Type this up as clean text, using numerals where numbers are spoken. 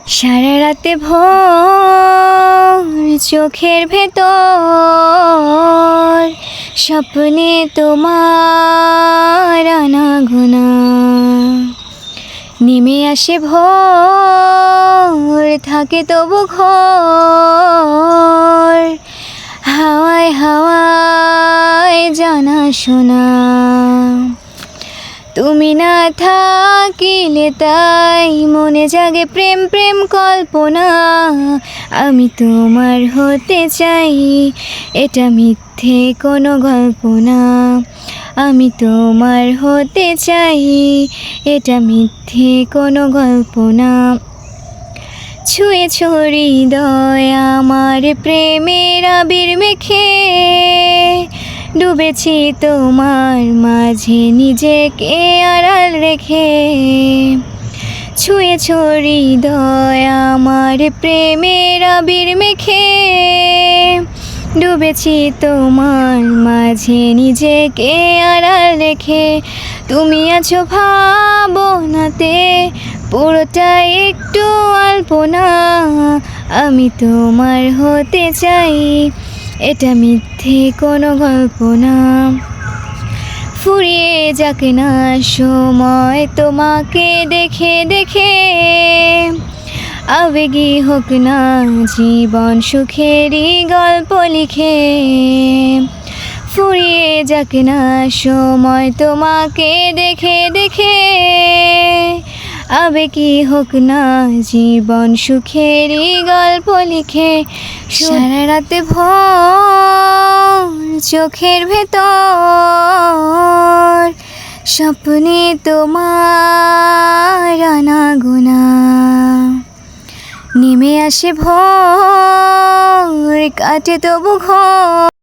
সারা রাতে ভোর চোখের ভেতর স্বপ্নে তোমার আনাগোনা নেমে আসে ভোর থাকে তবু ঘোর হাওয়ায় হাওয়ায় জানা শোনা তুমি না থাকিলে তাই মনে জাগে প্রেম প্রেম কল্পনা আমি তোমার হতে চাই এটা মিথ্যে কোনো গল্প না আমি তোমার হতে চাই এটা মিথ্যে কোনো গল্প না ছুঁয়েছ হৃদয় আমার প্রেমের আবির মেখে ডুবেছি তোমার মাঝে নিজেকে আড়াল রেখে ছুঁয়েছ হৃদয় আমার প্রেমের আবির মেখে ডুবেছি তোমার মাঝে নিজেকে আড়াল রেখে তুমি আছো ভাবনাতে পুরোটাই একটু আলপনা আমি তোমার হতে চাই এটা মিথ্যে কোনো গল্প না ফুরিয়ে যাক না সময় তোমাকে দেখে দেখে আবেগী হোক না জীবন সুখেরই গল্প লিখে ফুরিয়ে যাক না সময় তোমাকে দেখে দেখে আবেগী হোক না জীবন সুখেরই গল্প লিখে সারা রাতে ভোর চোখের ভেতর স্বপ্নে তোমার আনাগোনা নেমে আসে ভোর কাটে তবু ঘোর।